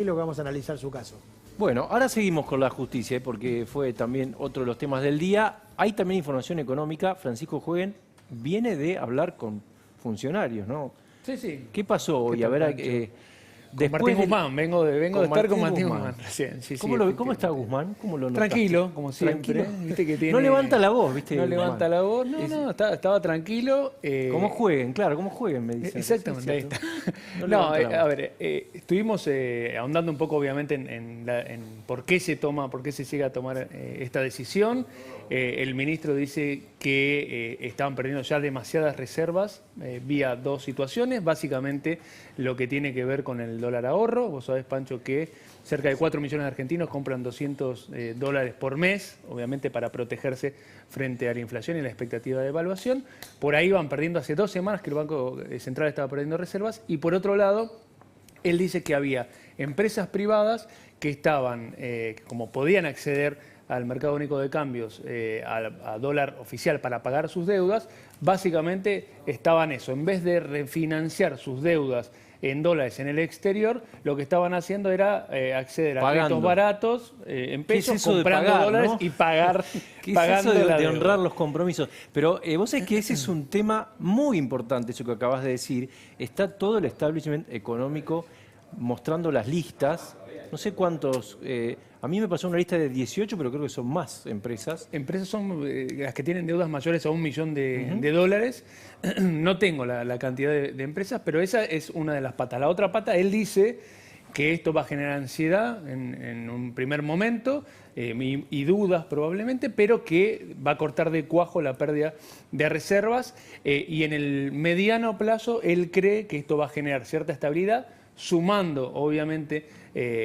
y lo que vamos a analizar su caso. Bueno, ahora seguimos con la justicia, porque fue también otro de los temas del día. Hay también información económica. Francisco Jueguen viene de hablar con funcionarios, ¿no? Sí, sí. ¿Qué pasó hoy? ¿Qué A tal, ver, Pancho? Con Martín Guzmán, vengo de estar con Martín Guzmán recién. Sí, ¿Cómo está Guzmán? ¿Cómo lo notaste? Tranquilo, como siempre. Tranquilo. ¿Viste que tiene... No levanta la voz, ¿viste? No Guzmán levanta la voz, no, estaba tranquilo. ¿Cómo jueguen? Claro, ¿cómo jueguen? Me dicen. Exactamente, ahí está. No, a ver, estuvimos ahondando un poco obviamente en por qué se llega a tomar esta decisión. El ministro dice que estaban perdiendo ya demasiadas reservas vía dos situaciones. Básicamente lo que tiene que ver con el dólar ahorro. Vos sabés, Pancho, que cerca de 4 millones de argentinos compran $200 por mes, obviamente para protegerse frente a la inflación y la expectativa de devaluación. Por ahí van perdiendo hace 2 semanas que el Banco Central estaba perdiendo reservas. Y por otro lado, él dice que había empresas privadas que estaban, como podían acceder al mercado único de cambios, a dólar oficial para pagar sus deudas, básicamente estaban eso, en vez de refinanciar sus deudas en dólares en el exterior, lo que estaban haciendo era acceder a créditos baratos en pesos, comprando dólares, ¿no? Y pagando de honrar los compromisos. Pero vos sabés que ese es un tema muy importante, eso que acabas de decir. Está todo el establishment económico mostrando las listas. No sé cuántos... a mí me pasó una lista de 18, pero creo que son más empresas. Empresas son las que tienen deudas mayores a $1 millón de dólares. No tengo la cantidad de empresas, pero esa es una de las patas. La otra pata, él dice que esto va a generar ansiedad en un primer momento y dudas probablemente, pero que va a cortar de cuajo la pérdida de reservas y en el mediano plazo él cree que esto va a generar cierta estabilidad, sumando obviamente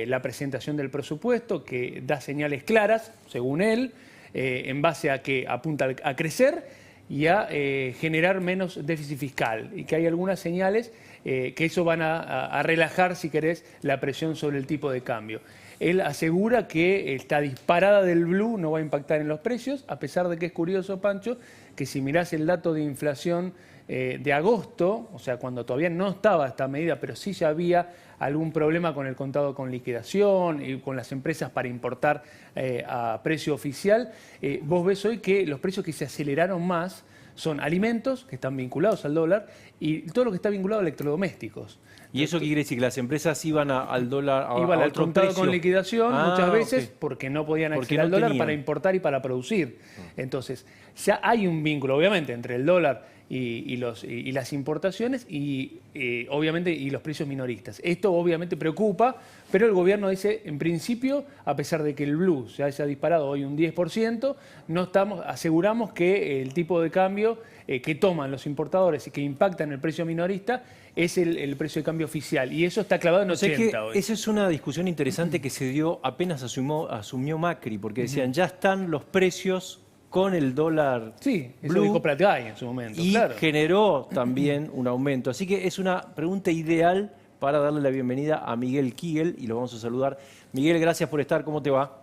la presentación del presupuesto que da señales claras, según él, en base a que apunta a crecer y a generar menos déficit fiscal, y que hay algunas señales que eso van a relajar, si querés, la presión sobre el tipo de cambio. Él asegura que esta disparada del blue no va a impactar en los precios, a pesar de que es curioso, Pancho, que si mirás el dato de inflación de agosto, o sea, cuando todavía no estaba esta medida, pero sí ya había algún problema con el contado con liquidación y con las empresas para importar a precio oficial, vos ves hoy que los precios que se aceleraron más son alimentos, que están vinculados al dólar, y todo lo que está vinculado a electrodomésticos. ¿Y eso qué quiere decir? ¿Que las empresas iban al dólar iban al contado precio? Con liquidación muchas veces okay. Porque no podían acceder al dólar para importar y para producir. Entonces, ya hay un vínculo, obviamente, entre el dólar y las importaciones y obviamente y los precios minoristas. Esto obviamente preocupa, pero el gobierno dice, en principio, a pesar de que el blue se haya disparado hoy un 10%, aseguramos que el tipo de cambio que toman los importadores y que impactan el precio minorista es el precio de cambio oficial. Y eso está clavado en 80 hoy. Esa es una discusión interesante que se dio apenas asumió Macri, porque decían, ya están los precios con el dólar sí, eso blue, dijo Pratgay en su momento. Y claro, generó también un aumento. Así que es una pregunta ideal para darle la bienvenida a Miguel Kigel y lo vamos a saludar. Miguel, gracias por estar. ¿Cómo te va?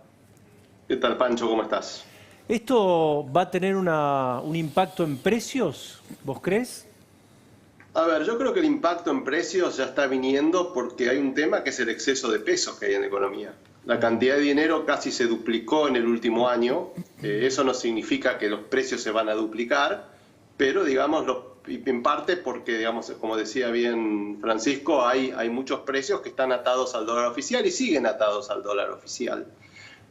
¿Qué tal, Pancho? ¿Cómo estás? ¿Esto va a tener un impacto en precios? ¿Vos crees? A ver, yo creo que el impacto en precios ya está viniendo porque hay un tema que es el exceso de pesos que hay en la economía. La cantidad de dinero casi se duplicó en el último año. Eso no significa que los precios se van a duplicar, pero digamos, en parte porque, digamos, como decía bien Francisco, hay muchos precios que están atados al dólar oficial y siguen atados al dólar oficial.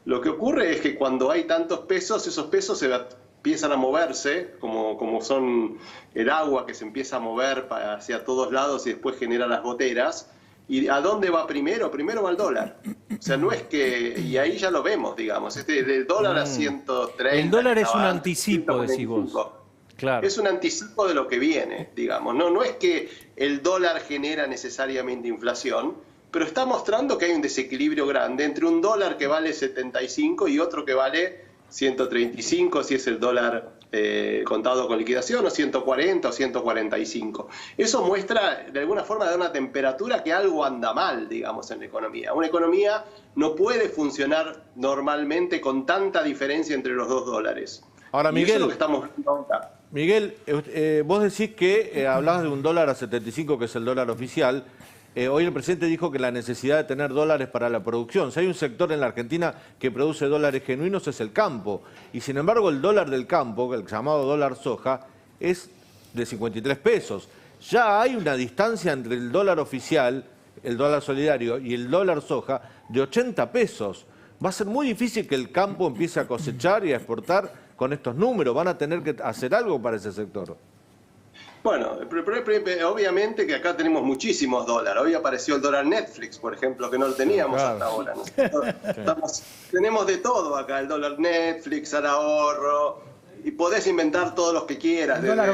Lo que ocurre es que cuando hay tantos pesos, esos pesos empiezan a moverse, como son el agua que se empieza a mover hacia todos lados y después genera las goteras. ¿Y a dónde va primero? Primero va al dólar. O sea, no es que... Y ahí ya lo vemos, digamos. El dólar a 130... El dólar es un anticipo, decís vos. Claro. Es un anticipo de lo que viene, digamos. No es que el dólar genera necesariamente inflación, pero está mostrando que hay un desequilibrio grande entre un dólar que vale 75 y otro que vale 135, si es el dólar contado con liquidación, o 140 o 145. Eso muestra, de alguna forma, da una temperatura que algo anda mal, digamos, en la economía. Una economía no puede funcionar normalmente con tanta diferencia entre los dos dólares. Ahora, Miguel, eso es lo que estamos viendo ahora. Miguel, vos decís que hablabas de un dólar a 75, que es el dólar oficial. Hoy el presidente dijo que la necesidad de tener dólares para la producción. Si hay un sector en la Argentina que produce dólares genuinos es el campo. Y sin embargo el dólar del campo, el llamado dólar soja, es de 53 pesos. Ya hay una distancia entre el dólar oficial, el dólar solidario y el dólar soja de 80 pesos. Va a ser muy difícil que el campo empiece a cosechar y a exportar con estos números. Van a tener que hacer algo para ese sector. Bueno, obviamente que acá tenemos muchísimos dólares. Hoy apareció el dólar Netflix, por ejemplo, que no lo teníamos hasta ahora, ¿no? Tenemos de todo acá, el dólar Netflix, al ahorro, y podés inventar todos los que quieras. El dólar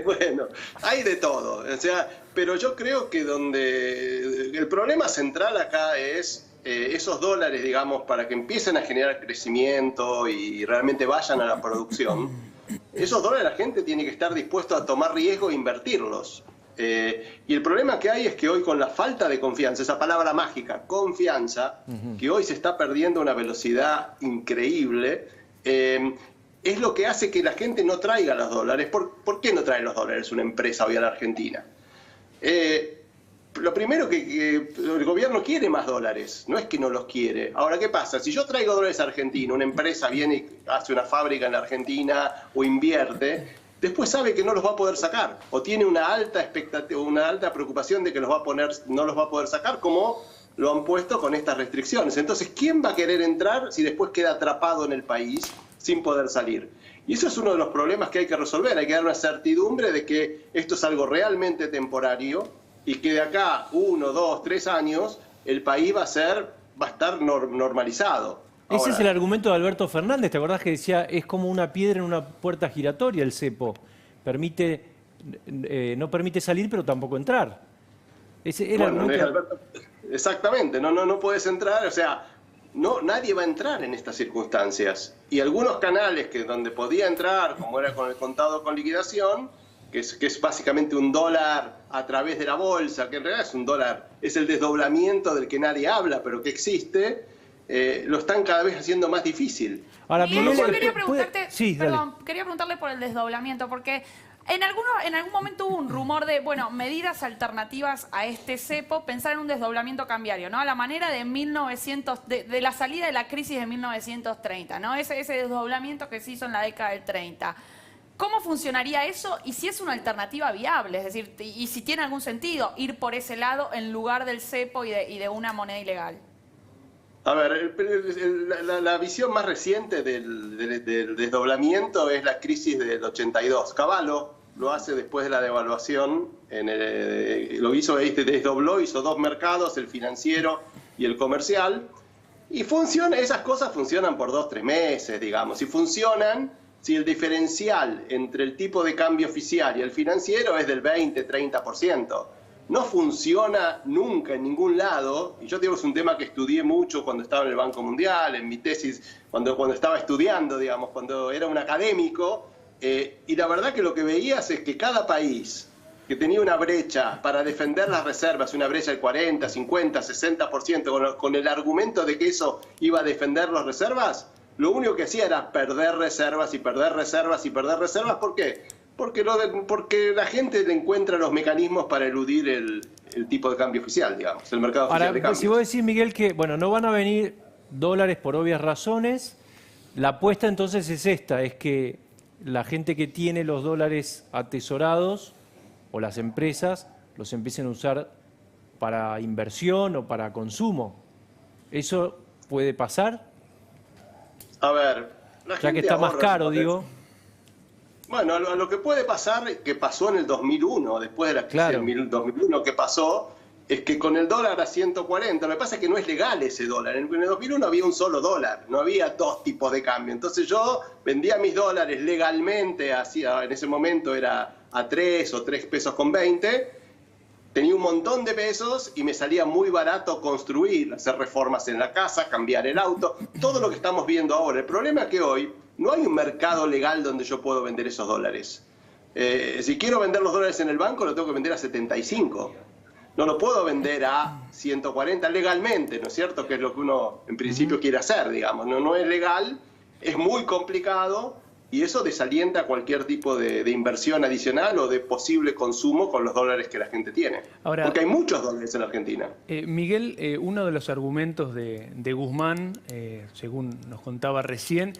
Bueno, hay de todo. O sea, pero yo creo que donde el problema central acá es esos dólares, digamos, para que empiecen a generar crecimiento y realmente vayan a la producción. Esos dólares la gente tiene que estar dispuesto a tomar riesgo e invertirlos. Y el problema que hay es que hoy con la falta de confianza, esa palabra mágica, confianza, que hoy se está perdiendo a una velocidad increíble, es lo que hace que la gente no traiga los dólares. ¿Por qué no trae los dólares una empresa hoy a la Argentina? Lo primero que el gobierno quiere más dólares, no es que no los quiere. Ahora, ¿qué pasa? Si yo traigo dólares a Argentina, una empresa viene y hace una fábrica en la Argentina o invierte, después sabe que no los va a poder sacar o tiene una alta expectativa, una alta preocupación de que no los va a poder sacar, como lo han puesto con estas restricciones. Entonces, ¿quién va a querer entrar si después queda atrapado en el país sin poder salir? Y eso es uno de los problemas que hay que resolver. Hay que dar una certidumbre de que esto es algo realmente temporario y que de acá 1, 2, 3 años el país va a estar normalizado. Ese Ahora, es el argumento de Alberto Fernández, ¿te acordás que decía es como una piedra en una puerta giratoria el cepo? No permite salir, pero tampoco entrar. Ese era bueno, el argumento. exactamente, no puedes entrar, o sea, nadie va a entrar en estas circunstancias. Y algunos canales donde podía entrar, como era con el contado con liquidación, que es básicamente un dólar a través de la bolsa, que en realidad es un dólar, es el desdoblamiento del que nadie habla, pero que existe, lo están cada vez haciendo más difícil. Ahora, Miguel, yo quería preguntarte, sí, quería preguntarle por el desdoblamiento, porque en algún momento hubo un rumor de, bueno, medidas alternativas a este cepo, pensar en un desdoblamiento cambiario, ¿no? A la manera de de la salida de la crisis de 1930, ¿no? Ese desdoblamiento que se hizo en la década del 30. ¿Cómo funcionaría eso y si es una alternativa viable? Es decir, y si tiene algún sentido ir por ese lado en lugar del cepo y de una moneda ilegal. A ver, la visión más reciente del desdoblamiento es la crisis del 82. Cavallo lo hace después de la devaluación, desdobló, hizo dos mercados, el financiero y el comercial, y esas cosas funcionan por 2 o 3 meses, digamos, y funcionan si el diferencial entre el tipo de cambio oficial y el financiero es del 20-30%. No funciona nunca en ningún lado, y yo digo, es un tema que estudié mucho cuando estaba en el Banco Mundial, en mi tesis, cuando estaba estudiando, digamos, cuando era un académico, y la verdad que lo que veías es que cada país que tenía una brecha para defender las reservas, una brecha del 40, 50, 60%, con el argumento de que eso iba a defender las reservas, lo único que hacía era perder reservas y perder reservas y perder reservas. ¿Por qué? Porque la gente le encuentra los mecanismos para eludir el tipo de cambio oficial, digamos, el mercado oficial de cambio. Si vos decís, Miguel, que bueno, no van a venir dólares por obvias razones, la apuesta entonces es esta, es que la gente que tiene los dólares atesorados o las empresas los empiecen a usar para inversión o para consumo. ¿Eso puede pasar? A ver, ya que está más caro, digo. Bueno, lo que puede pasar, que pasó en el 2001, después de la crisis del 2001, que pasó, es que con el dólar a 140, lo que pasa es que no es legal ese dólar. En el 2001 había un solo dólar, no había 2 tipos de cambio. Entonces yo vendía mis dólares legalmente, en ese momento era a 3 o 3 pesos con 20, tenía un montón de pesos y me salía muy barato construir, hacer reformas en la casa, cambiar el auto, todo lo que estamos viendo ahora. El problema es que hoy no hay un mercado legal donde yo puedo vender esos dólares. Si quiero vender los dólares en el banco, lo tengo que vender a 75. No lo puedo vender a 140 legalmente, ¿no es cierto? Que es lo que uno en principio quiere hacer, digamos. No es legal, es muy complicado y eso desalienta cualquier tipo de inversión adicional o de posible consumo con los dólares que la gente tiene. Ahora, porque hay muchos dólares en Argentina. Miguel, uno de los argumentos de Guzmán, según nos contaba recién,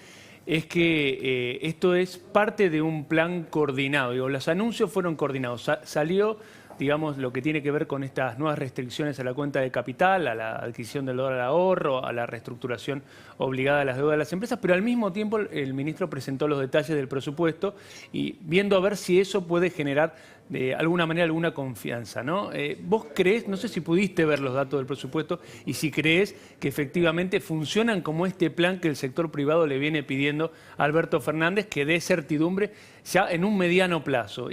es que esto es parte de un plan coordinado. Digo, los anuncios fueron coordinados. Salió, digamos, lo que tiene que ver con estas nuevas restricciones a la cuenta de capital, a la adquisición del dólar ahorro, a la reestructuración obligada de las deudas de las empresas, pero al mismo tiempo el ministro presentó los detalles del presupuesto y viendo a ver si eso puede generar de alguna manera alguna confianza, ¿no? ¿Vos creés, no sé si pudiste ver los datos del presupuesto y si creés que efectivamente funcionan como este plan que el sector privado le viene pidiendo a Alberto Fernández, que dé certidumbre ya en un mediano plazo?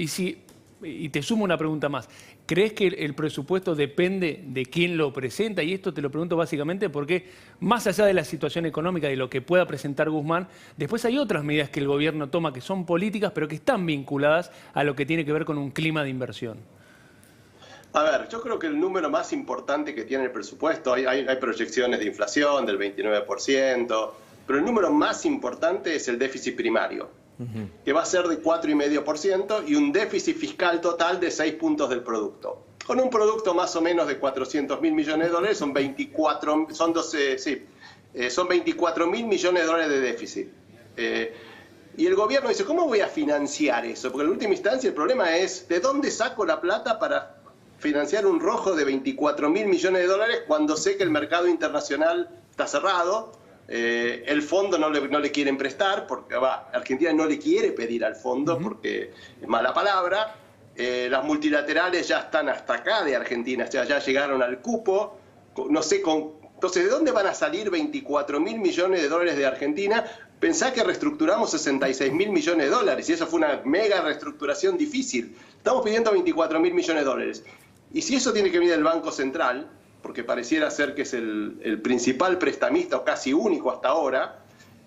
Y te sumo una pregunta más. ¿Crees que el presupuesto depende de quién lo presenta? Y esto te lo pregunto básicamente porque, más allá de la situación económica y lo que pueda presentar Guzmán, después hay otras medidas que el gobierno toma que son políticas, pero que están vinculadas a lo que tiene que ver con un clima de inversión. A ver, yo creo que el número más importante que tiene el presupuesto, hay proyecciones de inflación del 29%, pero el número más importante es el déficit primario, que va a ser de 4,5% y un déficit fiscal total de 6 puntos del producto. Con un producto más o menos de 400.000 millones de dólares, son 24 mil millones de dólares de déficit. Y el gobierno dice, ¿cómo voy a financiar eso? Porque en última instancia el problema es, ¿de dónde saco la plata para financiar un rojo de 24 mil millones de dólares cuando sé que el mercado internacional está cerrado? El fondo no le quieren prestar, porque Argentina no le quiere pedir al fondo porque es mala palabra. Las multilaterales ya están hasta acá de Argentina, o sea, ya llegaron al cupo. No sé, entonces, ¿de dónde van a salir 24 mil millones de dólares de Argentina? Pensá que reestructuramos 66 mil millones de dólares y eso fue una mega reestructuración difícil. Estamos pidiendo 24 mil millones de dólares. Y si eso tiene que venir del Banco Central, porque pareciera ser que es el principal prestamista o casi único hasta ahora,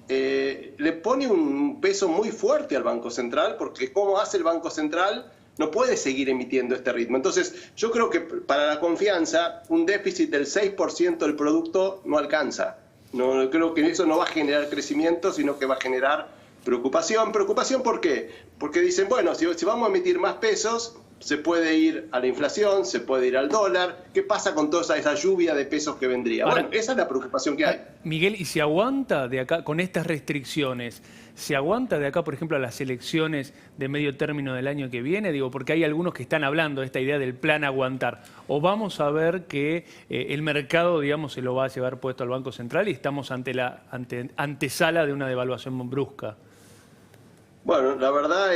le pone un peso muy fuerte al Banco Central, porque ¿cómo hace el Banco Central? No puede seguir emitiendo este ritmo. Entonces, yo creo que para la confianza, un déficit del 6% del producto no alcanza. No, creo que eso no va a generar crecimiento, sino que va a generar preocupación. ¿Preocupación por qué? Porque dicen, bueno, si vamos a emitir más pesos, se puede ir a la inflación, se puede ir al dólar. ¿Qué pasa con toda esa lluvia de pesos que vendría? Ahora, bueno, esa es la preocupación que hay. Miguel, ¿y se aguanta de acá, con estas restricciones, se aguanta de acá, por ejemplo, a las elecciones de medio término del año que viene? Digo, porque hay algunos que están hablando de esta idea del plan aguantar. ¿O vamos a ver que el mercado, digamos, se lo va a llevar puesto al Banco Central y estamos ante la antesala de una devaluación brusca? Bueno, la verdad,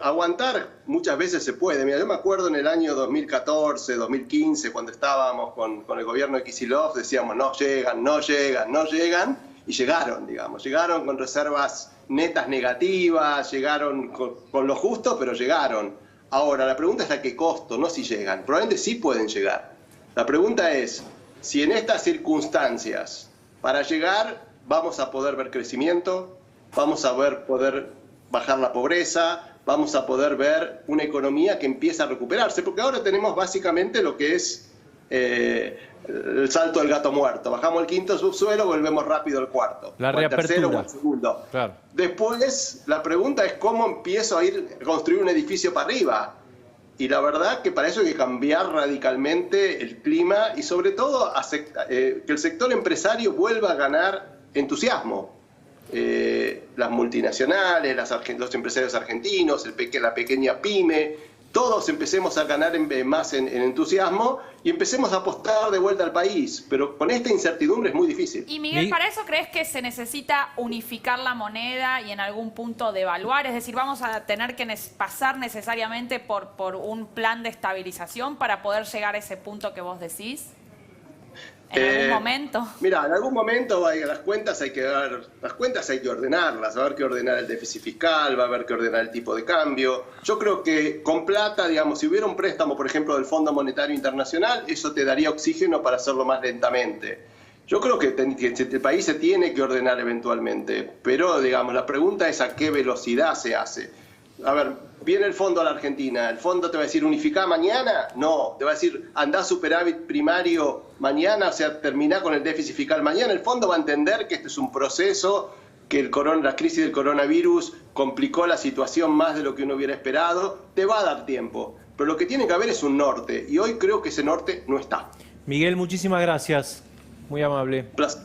aguantar muchas veces se puede. Mira, yo me acuerdo en el año 2014, 2015, cuando estábamos con el gobierno de Kicillof, decíamos, no llegan, y llegaron, digamos. Llegaron con reservas netas negativas, llegaron con lo justo, pero llegaron. Ahora, la pregunta es a qué costo, no si llegan. Probablemente sí pueden llegar. La pregunta es, si en estas circunstancias, para llegar, vamos a poder ver crecimiento, vamos a poder bajar la pobreza, vamos a poder ver una economía que empieza a recuperarse, porque ahora tenemos básicamente lo que es el salto del gato muerto. Bajamos el quinto subsuelo, volvemos rápido al cuarto. La reapertura. Al tercero o al segundo. Claro. Después, la pregunta es cómo empiezo a construir un edificio para arriba. Y la verdad que para eso hay que cambiar radicalmente el clima y sobre todo que el sector empresario vuelva a ganar entusiasmo. Las multinacionales, los empresarios argentinos, la pequeña pyme, todos empecemos a ganar más en entusiasmo y empecemos a apostar de vuelta al país. Pero con esta incertidumbre es muy difícil. Y Miguel, ¿para eso crees que se necesita unificar la moneda y en algún punto devaluar? Es decir, ¿vamos a tener que pasar necesariamente por un plan de estabilización para poder llegar a ese punto que vos decís? ¿En algún momento? Mira, en algún momento las cuentas hay que ordenarlas, va a haber que ordenar el déficit fiscal, va a haber que ordenar el tipo de cambio. Yo creo que con plata, digamos, si hubiera un préstamo, por ejemplo, del Fondo Monetario Internacional, eso te daría oxígeno para hacerlo más lentamente. Yo creo que el país se tiene que ordenar eventualmente, pero, digamos, la pregunta es a qué velocidad se hace. A ver, viene el fondo a la Argentina, ¿el fondo te va a decir unificá mañana? No, te va a decir andá superávit primario mañana, o sea, terminá con el déficit fiscal mañana. El fondo va a entender que este es un proceso que la crisis del coronavirus complicó la situación más de lo que uno hubiera esperado. Te va a dar tiempo, pero lo que tiene que haber es un norte, y hoy creo que ese norte no está. Miguel, muchísimas gracias. Muy amable. Placer.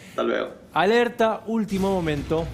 Hasta luego. Alerta, último momento.